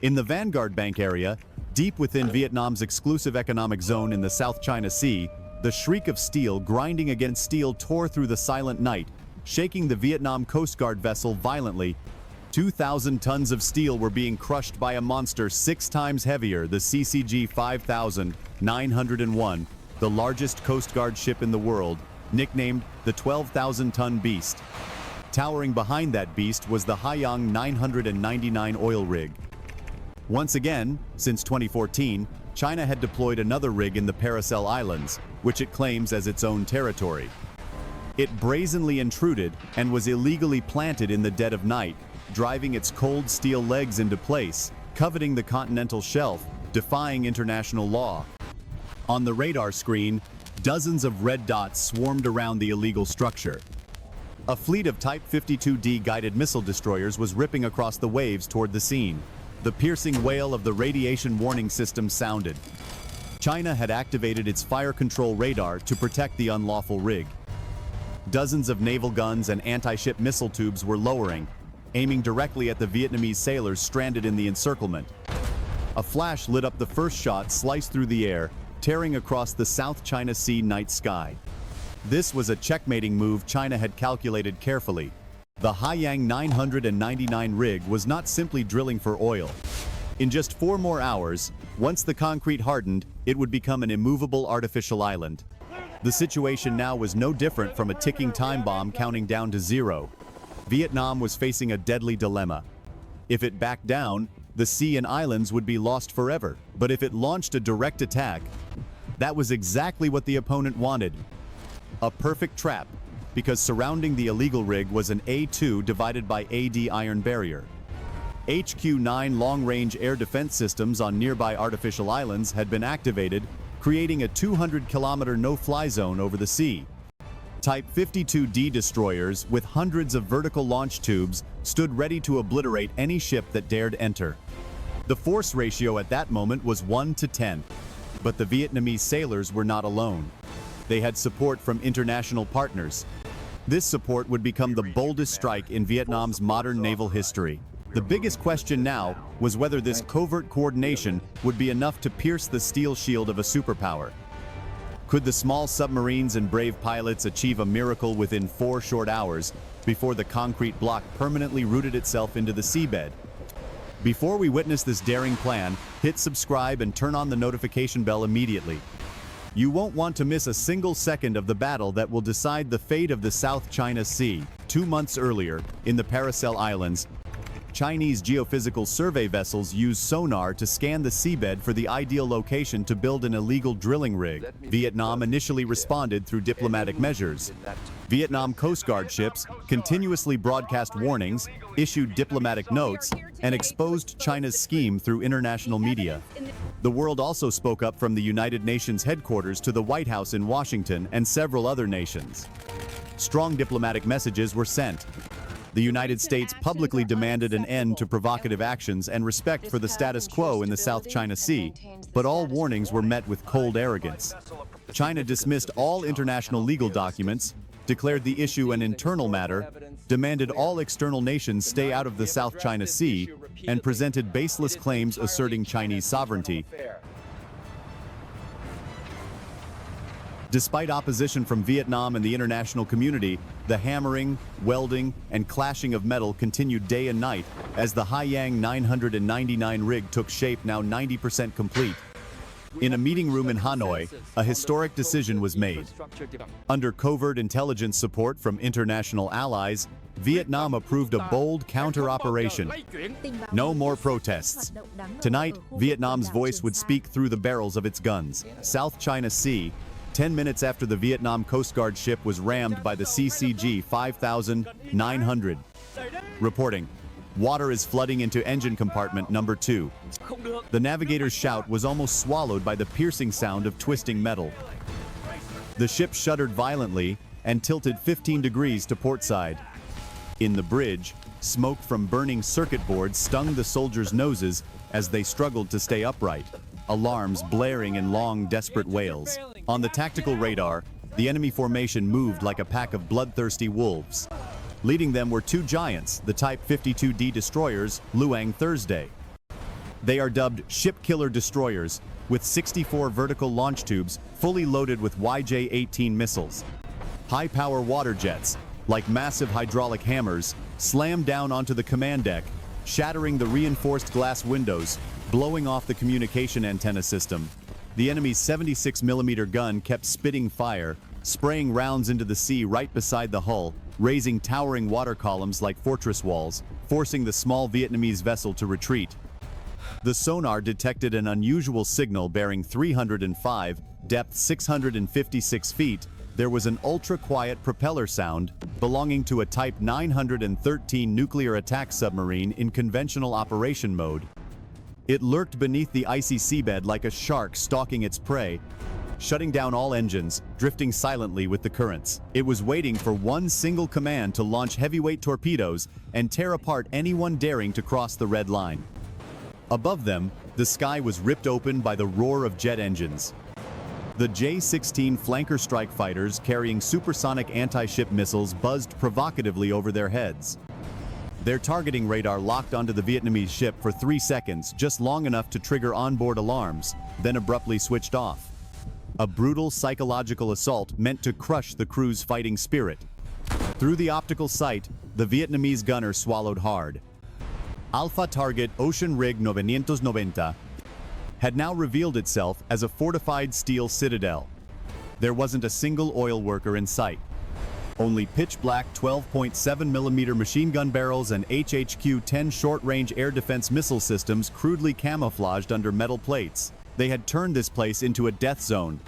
In the Vanguard Bank area, deep within Vietnam's exclusive economic zone in the South China Sea, the shriek of steel grinding against steel tore through the silent night, shaking the Vietnam Coast Guard vessel violently. 2,000 tons of steel were being crushed by a monster 6 times heavier, the CCG 5901, the largest Coast Guard ship in the world, nicknamed the 12,000-ton beast. Towering behind that beast was the Haiyang 999 oil rig. Once again, since 2014, China had deployed another rig in the Paracel Islands, which it claims as its own territory. It brazenly intruded and was illegally planted in the dead of night, driving its cold steel legs into place, coveting the continental shelf, defying international law. On the radar screen, dozens of red dots swarmed around the illegal structure. A fleet of Type 52D guided missile destroyers was ripping across the waves toward the scene. The piercing wail of the radiation warning system sounded. China had activated its fire control radar to protect the unlawful rig. Dozens of naval guns and anti-ship missile tubes were lowering, aiming directly at the Vietnamese sailors stranded in the encirclement. A flash lit up the first shot, sliced through the air, tearing across the South China Sea night sky. This was a checkmating move China had calculated carefully. The Haiyang 999 rig was not simply drilling for oil. In just 4 more hours, once the concrete hardened, it would become an immovable artificial island. The situation now was no different from a ticking time bomb counting down to 0. Vietnam was facing a deadly dilemma. If it backed down, the sea and islands would be lost forever. But if it launched a direct attack, that was exactly what the opponent wanted. A perfect trap, because surrounding the illegal rig was an A2 divided by AD iron barrier. HQ-9 long-range air defense systems on nearby artificial islands had been activated, creating a 200-kilometer no-fly zone over the sea. Type 52D destroyers with hundreds of vertical launch tubes stood ready to obliterate any ship that dared enter. The force ratio at that moment was 1 to 10. But the Vietnamese sailors were not alone. They had support from international partners. This support would become the boldest strike in Vietnam's modern naval history. The biggest question now was whether this covert coordination would be enough to pierce the steel shield of a superpower. Could the small submarines and brave pilots achieve a miracle within 4 short hours before the concrete block permanently rooted itself into the seabed? Before we witness this daring plan, hit subscribe and turn on the notification bell immediately. You won't want to miss a single second of the battle that will decide the fate of the South China Sea. 2 months earlier, in the Paracel Islands, Chinese geophysical survey vessels used sonar to scan the seabed for the ideal location to build an illegal drilling rig. Vietnam initially responded through diplomatic measures. Vietnam Coast Guard ships continuously broadcast warnings, issued diplomatic notes, and exposed China's scheme through international media. The world also spoke up, from the United Nations headquarters to the White House in Washington and several other nations. Strong diplomatic messages were sent. The United States publicly demanded an end to provocative actions and respect for the status quo in the South China Sea, but all warnings were met with cold arrogance. China dismissed all international legal documents, declared the issue an internal matter, demanded all external nations stay out of the South China Sea, and presented baseless claims asserting Chinese sovereignty. Despite opposition from Vietnam and the international community, the hammering, welding, and clashing of metal continued day and night as the Haiyang 999 rig took shape, now 90% complete. In a meeting room in Hanoi, a historic decision was made. Under covert intelligence support from international allies, Vietnam approved a bold counter-operation. No more protests. Tonight, Vietnam's voice would speak through the barrels of its guns. South China Sea, 10 minutes after the Vietnam Coast Guard ship was rammed by the CCG 5900. Reporting: water is flooding into engine compartment number 2. The navigator's shout was almost swallowed by the piercing sound of twisting metal. The ship shuddered violently and tilted 15 degrees to port side. In the bridge, smoke from burning circuit boards stung the soldiers' noses as they struggled to stay upright, alarms blaring in long, desperate wails. On the tactical radar, the enemy formation moved like a pack of bloodthirsty wolves. Leading them were 2 giants, the Type 52D destroyers, Luang Thursday. They are dubbed ship-killer destroyers, with 64 vertical launch tubes fully loaded with YJ-18 missiles. High-power water jets, like massive hydraulic hammers, slam down onto the command deck, shattering the reinforced glass windows, blowing off the communication antenna system. The enemy's 76mm gun kept spitting fire, spraying rounds into the sea right beside the hull, raising towering water columns like fortress walls, forcing the small Vietnamese vessel to retreat. The sonar detected an unusual signal bearing 305, depth 656 feet. There was an ultra-quiet propeller sound belonging to a Type 913 nuclear attack submarine in conventional operation mode. It lurked beneath the icy seabed like a shark stalking its prey, shutting down all engines, drifting silently with the currents. It was waiting for one single command to launch heavyweight torpedoes and tear apart anyone daring to cross the red line. Above them, the sky was ripped open by the roar of jet engines. The J-16 flanker strike fighters carrying supersonic anti-ship missiles buzzed provocatively over their heads. Their targeting radar locked onto the Vietnamese ship for 3 seconds, just long enough to trigger onboard alarms, then abruptly switched off. A brutal psychological assault meant to crush the crew's fighting spirit. Through the optical sight, the Vietnamese gunner swallowed hard. Alpha target Ocean Rig 990 had now revealed itself as a fortified steel citadel. There wasn't a single oil worker in sight. Only pitch-black 12.7mm machine gun barrels and HHQ-10 short-range air defense missile systems crudely camouflaged under metal plates. They had turned this place into a death zone.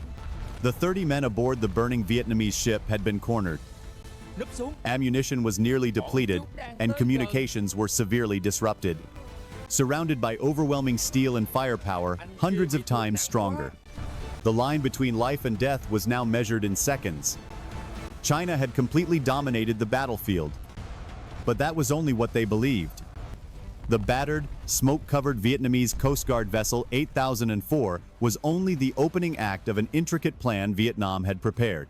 The 30 men aboard the burning Vietnamese ship had been cornered. Ammunition was nearly depleted, and communications were severely disrupted. Surrounded by overwhelming steel and firepower, hundreds of times stronger. The line between life and death was now measured in seconds. China had completely dominated the battlefield. But that was only what they believed. The battered, smoke-covered Vietnamese Coast Guard vessel 8004 was only the opening act of an intricate plan Vietnam had prepared.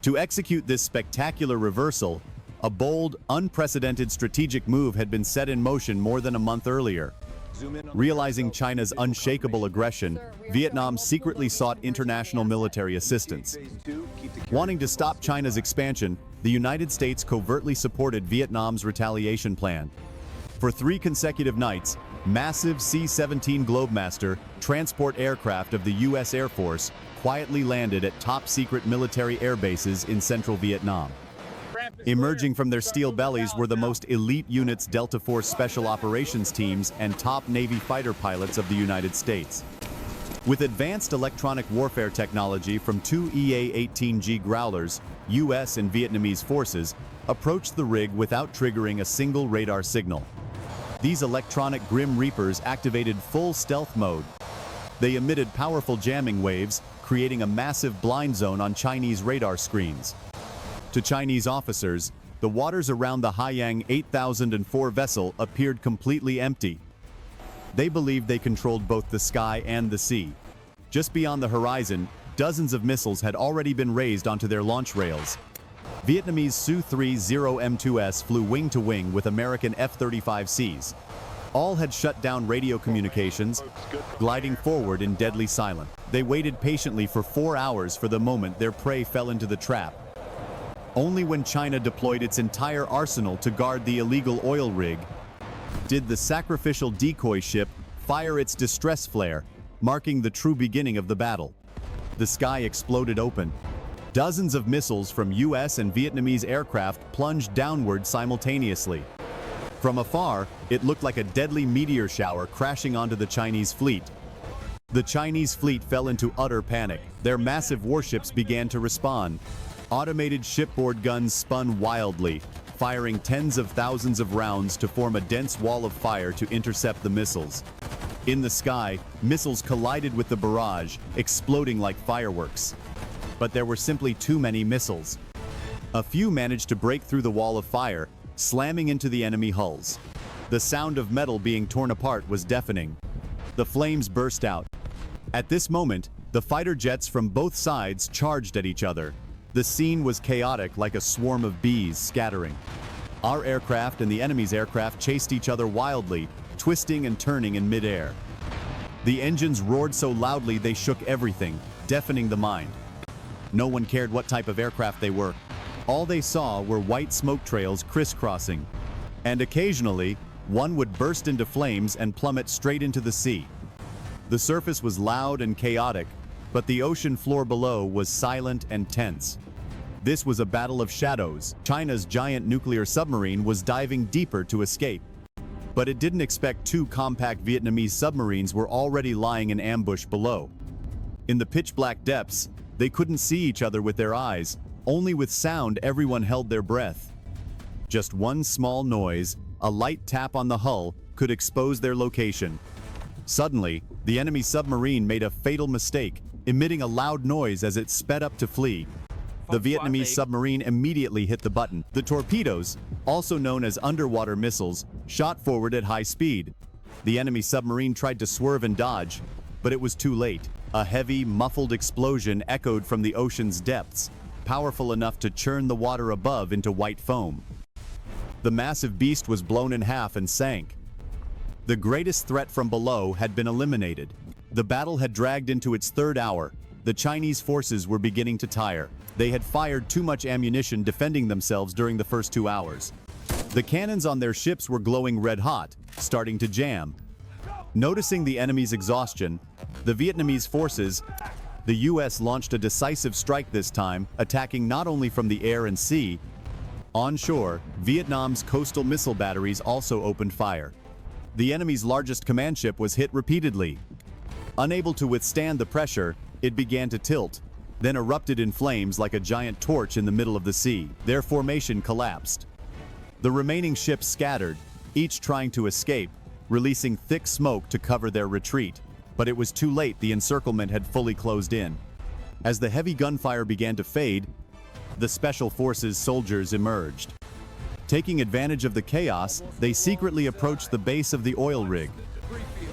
To execute this spectacular reversal, a bold, unprecedented strategic move had been set in motion more than a month earlier. Realizing China's unshakable aggression, Vietnam secretly sought international military assistance. Wanting to stop China's expansion, the United States covertly supported Vietnam's retaliation plan. For 3 consecutive nights, massive C-17 Globemaster transport aircraft of the U.S. Air Force quietly landed at top-secret military air bases in central Vietnam. Emerging from their steel bellies were the most elite units Delta Force Special Operations teams and top Navy fighter pilots of the United States. With advanced electronic warfare technology from 2 EA-18G Growlers, U.S. and Vietnamese forces approached the rig without triggering a single radar signal. These electronic Grim Reapers activated full stealth mode. They emitted powerful jamming waves, creating a massive blind zone on Chinese radar screens. To Chinese officers, the waters around the Haiyang 8004 vessel appeared completely empty. They believed they controlled both the sky and the sea. Just beyond the horizon, dozens of missiles had already been raised onto their launch rails. Vietnamese Su-30M2S flew wing-to-wing with American F-35Cs. All had shut down radio communications, gliding forward in deadly silence. They waited patiently for 4 hours for the moment their prey fell into the trap. Only when China deployed its entire arsenal to guard the illegal oil rig did the sacrificial decoy ship fire its distress flare, marking the true beginning of the battle. The sky exploded open. Dozens of missiles from US and Vietnamese aircraft plunged downward simultaneously. From afar, it looked like a deadly meteor shower crashing onto the Chinese fleet. The Chinese fleet fell into utter panic. Their massive warships began to respond. Automated shipboard guns spun wildly, firing tens of thousands of rounds to form a dense wall of fire to intercept the missiles. In the sky, missiles collided with the barrage, exploding like fireworks. But there were simply too many missiles. A few managed to break through the wall of fire, slamming into the enemy hulls. The sound of metal being torn apart was deafening. The flames burst out. At this moment, the fighter jets from both sides charged at each other. The scene was chaotic, like a swarm of bees scattering. Our aircraft and the enemy's aircraft chased each other wildly, twisting and turning in midair. The engines roared so loudly they shook everything, deafening the mind. No one cared what type of aircraft they were. All they saw were white smoke trails crisscrossing. And occasionally, one would burst into flames and plummet straight into the sea. The surface was loud and chaotic, but the ocean floor below was silent and tense. This was a battle of shadows. China's giant nuclear submarine was diving deeper to escape. But it didn't expect two compact Vietnamese submarines were already lying in ambush below. In the pitch-black depths, they couldn't see each other with their eyes. Only with sound everyone held their breath. Just one small noise, a light tap on the hull, could expose their location. Suddenly, the enemy submarine made a fatal mistake, emitting a loud noise as it sped up to flee. The Vietnamese submarine immediately hit the button. The torpedoes, also known as underwater missiles, shot forward at high speed. The enemy submarine tried to swerve and dodge, but it was too late. A heavy, muffled explosion echoed from the ocean's depths, powerful enough to churn the water above into white foam. The massive beast was blown in half and sank. The greatest threat from below had been eliminated. The battle had dragged into its third hour. The Chinese forces were beginning to tire. They had fired too much ammunition defending themselves during the first 2 hours. The cannons on their ships were glowing red hot, starting to jam. Noticing the enemy's exhaustion, the Vietnamese forces, the US launched a decisive strike this time, attacking not only from the air and sea. Onshore, Vietnam's coastal missile batteries also opened fire. The enemy's largest command ship was hit repeatedly. Unable to withstand the pressure, it began to tilt, then erupted in flames like a giant torch in the middle of the sea. Their formation collapsed. The remaining ships scattered, each trying to escape, releasing thick smoke to cover their retreat. But it was too late. The encirclement had fully closed in. As the heavy gunfire began to fade, the Special Forces soldiers emerged. Taking advantage of the chaos, they secretly approached the base of the oil rig.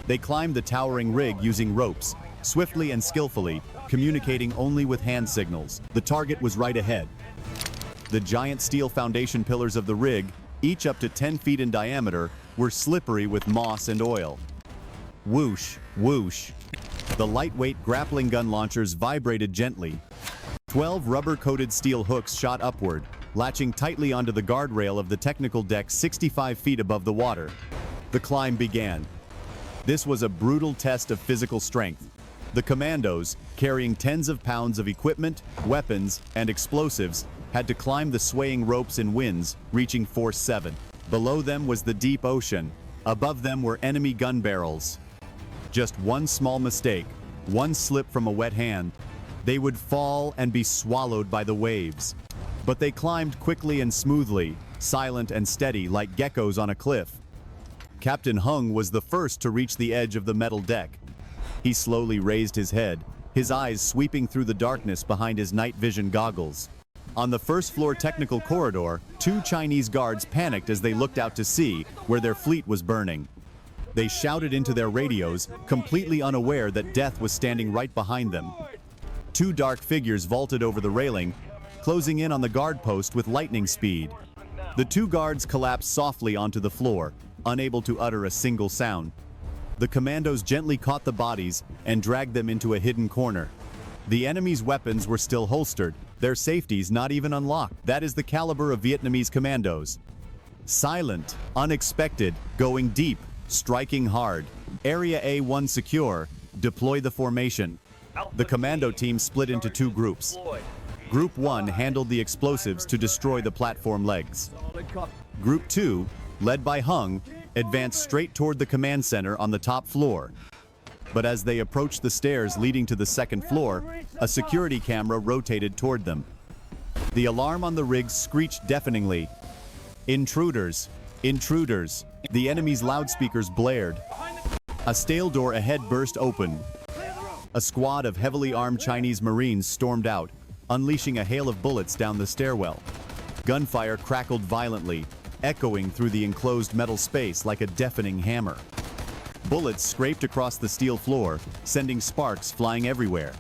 They climbed the towering rig using ropes, swiftly and skillfully, communicating only with hand signals. The target was right ahead. The giant steel foundation pillars of the rig, each up to 10 feet in diameter, were slippery with moss and oil. Whoosh, whoosh. The lightweight grappling gun launchers vibrated gently. 12 rubber-coated steel hooks shot upward, latching tightly onto the guardrail of the technical deck 65 feet above the water. The climb began. This was a brutal test of physical strength. The commandos, carrying tens of pounds of equipment, weapons, and explosives, had to climb the swaying ropes in winds, reaching force 7. Below them was the deep ocean. Above them were enemy gun barrels. Just one small mistake, one slip from a wet hand, they would fall and be swallowed by the waves. But they climbed quickly and smoothly, silent and steady like geckos on a cliff. Captain Hung was the first to reach the edge of the metal deck. He slowly raised his head, his eyes sweeping through the darkness behind his night vision goggles. On the first floor technical corridor, 2 Chinese guards panicked as they looked out to sea, where their fleet was burning. They shouted into their radios, completely unaware that death was standing right behind them. 2 dark figures vaulted over the railing, closing in on the guard post with lightning speed. The 2 guards collapsed softly onto the floor, unable to utter a single sound. The commandos gently caught the bodies and dragged them into a hidden corner. The enemy's weapons were still holstered, their safeties not even unlocked. That is the caliber of Vietnamese commandos. Silent, unexpected, going deep, striking hard. Area A1 secure. Deploy the formation. The commando team split into 2 groups. Group 1 handled the explosives to destroy the platform legs. Group 2, led by Hung, advanced straight toward the command center on the top floor. But as they approached the stairs leading to the second floor, a security camera rotated toward them. The alarm on the rig screeched deafeningly. Intruders! Intruders! The enemy's loudspeakers blared. A steel door ahead burst open. A squad of heavily armed Chinese Marines stormed out, unleashing a hail of bullets down the stairwell. Gunfire crackled violently, echoing through the enclosed metal space like a deafening hammer. Bullets scraped across the steel floor, sending sparks flying everywhere.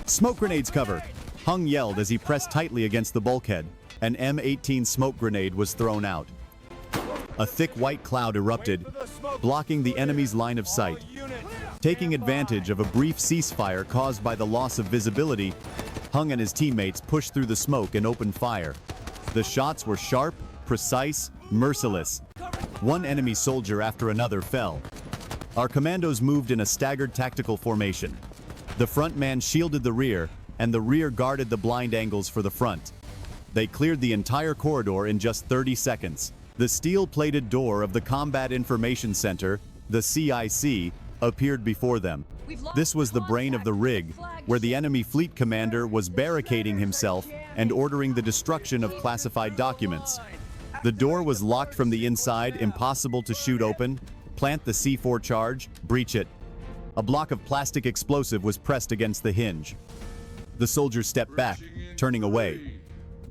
Smoke grenades cover! Hung yelled as he pressed tightly against the bulkhead. An M18 smoke grenade was thrown out. A thick white cloud erupted, blocking the enemy's line of sight. Taking advantage of a brief ceasefire caused by the loss of visibility, Hung and his teammates pushed through the smoke and opened fire. The shots were sharp, precise, merciless. One enemy soldier after another fell. Our commandos moved in a staggered tactical formation. The front man shielded the rear, and the rear guarded the blind angles for the front. They cleared the entire corridor in just 30 seconds. The steel-plated door of the Combat Information Center, the CIC, appeared before them. This was the brain of the rig, where the enemy fleet commander was barricading himself and ordering the destruction of classified documents. The door was locked from the inside, impossible to shoot open. Plant the C4 charge, breach it. A block of plastic explosive was pressed against the hinge. The soldiers stepped back, turning away.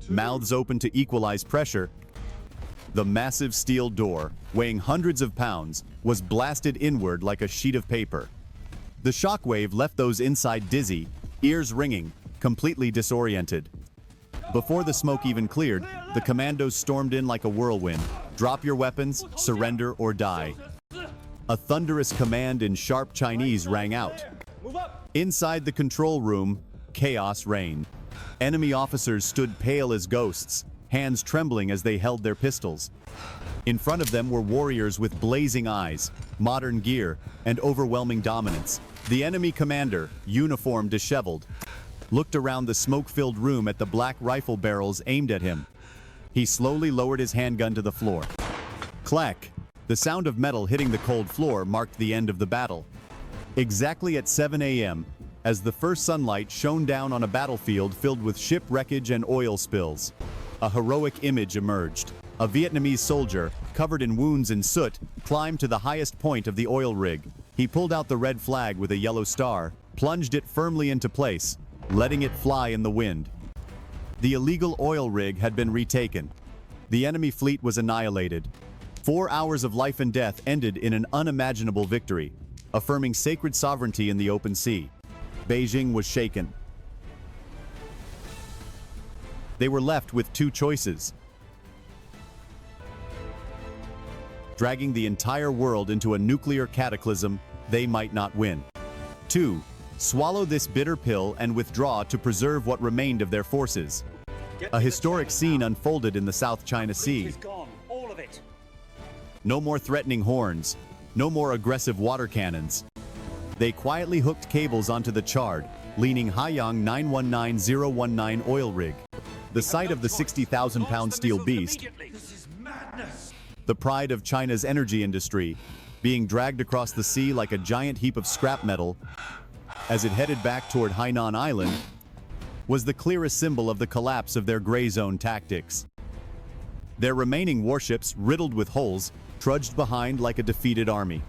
Mouths open to equalize pressure. The massive steel door, weighing hundreds of pounds, was blasted inward like a sheet of paper. The shockwave left those inside dizzy, ears ringing, completely disoriented. Before the smoke even cleared, the commandos stormed in like a whirlwind. Drop your weapons, surrender or die. A thunderous command in sharp Chinese rang out. Inside the control room, chaos reigned. Enemy officers stood pale as ghosts, hands trembling as they held their pistols. In front of them were warriors with blazing eyes, modern gear, and overwhelming dominance. The enemy commander, uniform disheveled, looked around the smoke-filled room at the black rifle barrels aimed at him. He slowly lowered his handgun to the floor. Clack! The sound of metal hitting the cold floor marked the end of the battle. Exactly at 7 a.m., as the first sunlight shone down on a battlefield filled with ship wreckage and oil spills, a heroic image emerged. A Vietnamese soldier, covered in wounds and soot, climbed to the highest point of the oil rig. He pulled out the red flag with a yellow star, plunged it firmly into place, letting it fly in the wind. The illegal oil rig had been retaken. The enemy fleet was annihilated. 4 hours of life and death ended in an unimaginable victory, affirming sacred sovereignty in the open sea. Beijing was shaken. They were left with two choices: dragging the entire world into a nuclear cataclysm they might not win. 2. Swallow this bitter pill and withdraw to preserve what remained of their forces. A historic scene unfolded in the South China Sea. All of it. No more threatening horns, no more aggressive water cannons. They quietly hooked cables onto the charred, leaning Haiyang 919019 oil rig, the site of the 60,000-pound steel beast, the pride of China's energy industry, being dragged across the sea like a giant heap of scrap metal as it headed back toward Hainan Island, was the clearest symbol of the collapse of their gray zone tactics. Their remaining warships, riddled with holes, trudged behind like a defeated army.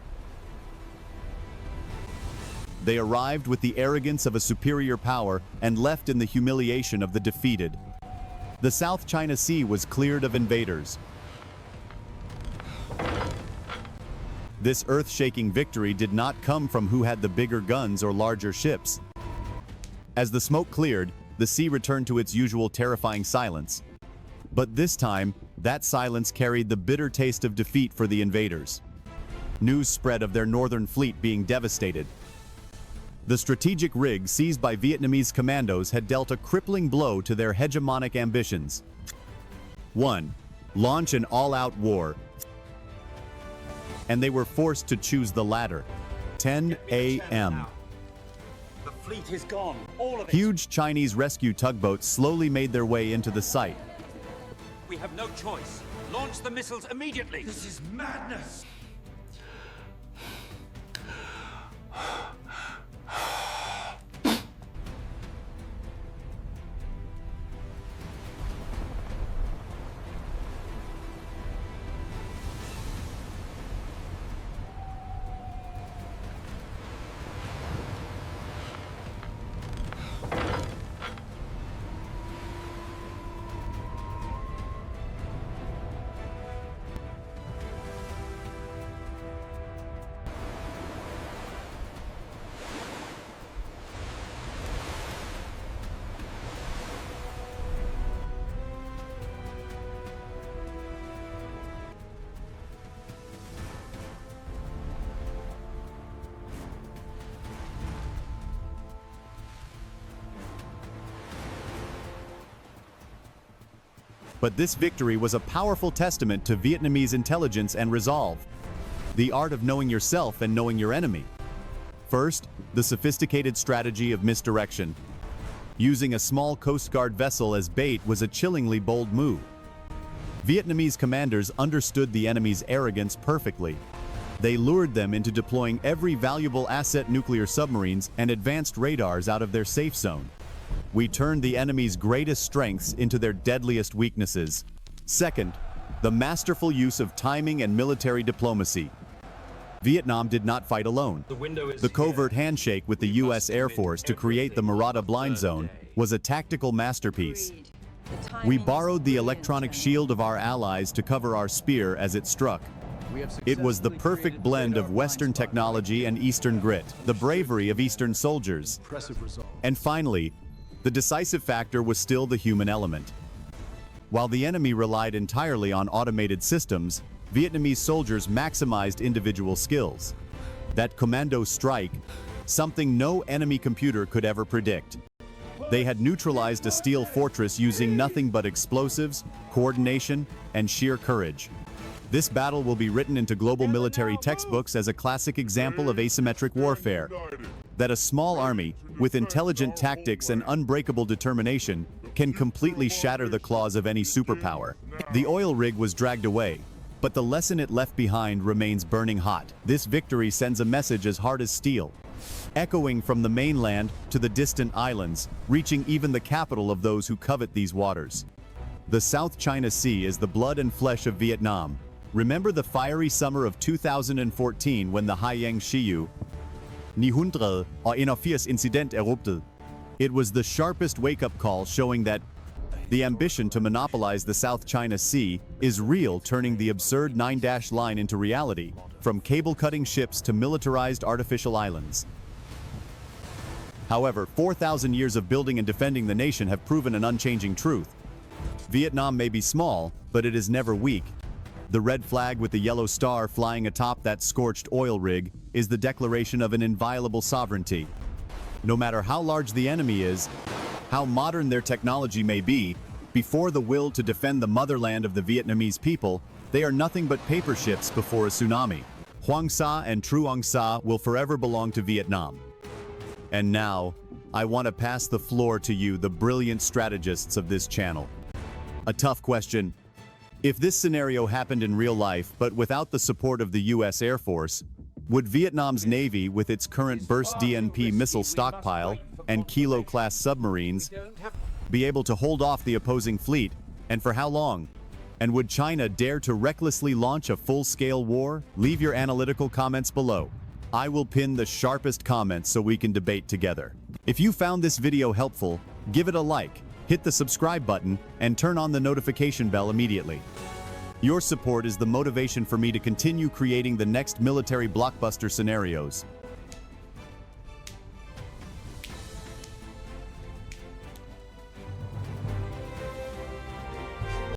They arrived with the arrogance of a superior power and left in the humiliation of the defeated. The South China Sea was cleared of invaders. This earth-shaking victory did not come from who had the bigger guns or larger ships. As the smoke cleared, the sea returned to its usual terrifying silence. But this time, that silence carried the bitter taste of defeat for the invaders. News spread of their northern fleet being devastated. The strategic rig seized by Vietnamese commandos had dealt a crippling blow to their hegemonic ambitions. 1. Launch an all-out war. And they were forced to choose the latter. 10 a.m. The fleet is gone, all of it. Huge Chinese rescue tugboats slowly made their way into the site. We have no choice. Launch the missiles immediately. This is madness. But this victory was a powerful testament to Vietnamese intelligence and resolve. The art of knowing yourself and knowing your enemy. First, the sophisticated strategy of misdirection. Using a small Coast Guard vessel as bait was a chillingly bold move. Vietnamese commanders understood the enemy's arrogance perfectly. They lured them into deploying every valuable asset nuclear submarines and advanced radars out of their safe zone. We turned the enemy's greatest strengths into their deadliest weaknesses. Second, the masterful use of timing and military diplomacy. Vietnam did not fight alone. The covert handshake with the U.S. Air Force to create the Murata blind zone was a tactical masterpiece. We borrowed the electronic shield of our allies to cover our spear as it struck. It was the perfect blend of Western technology and Eastern grit, the bravery of Eastern soldiers. And finally, the decisive factor was still the human element. While the enemy relied entirely on automated systems, Vietnamese soldiers maximized individual skills. That commando strike, something no enemy computer could ever predict. They had neutralized a steel fortress using nothing but explosives, coordination, and sheer courage. This battle will be written into global military textbooks as a classic example of asymmetric warfare. That a small army, with intelligent tactics and unbreakable determination, can completely shatter the claws of any superpower. The oil rig was dragged away, but the lesson it left behind remains burning hot. This victory sends a message as hard as steel, echoing from the mainland to the distant islands, reaching even the capital of those who covet these waters. The South China Sea is the blood and flesh of Vietnam. Remember the fiery summer of 2014 when the Haiyang Shiyu 981 incident erupted. It was the sharpest wake-up call showing that the ambition to monopolize the South China Sea is real, turning the absurd 9-dash line into reality, from cable-cutting ships to militarized artificial islands. However, 4,000 years of building and defending the nation have proven an unchanging truth. Vietnam may be small, but it is never weak. The red flag with the yellow star flying atop that scorched oil rig is the declaration of an inviolable sovereignty. No matter how large the enemy is, how modern their technology may be, before the will to defend the motherland of the Vietnamese people, they are nothing but paper ships before a tsunami. Hoang Sa and Truong Sa will forever belong to Vietnam. And now, I want to pass the floor to you, the brilliant strategists of this channel. A tough question. If this scenario happened in real life, but without the support of the U.S. Air Force, would Vietnam's Navy, with its current burst DNP missile stockpile and Kilo-class submarines, be able to hold off the opposing fleet, and for how long? And would China dare to recklessly launch a full-scale war? Leave your analytical comments below. I will pin the sharpest comments so we can debate together. If you found this video helpful, give it a like, hit the subscribe button, and turn on the notification bell immediately. Your support is the motivation for me to continue creating the next military blockbuster scenarios.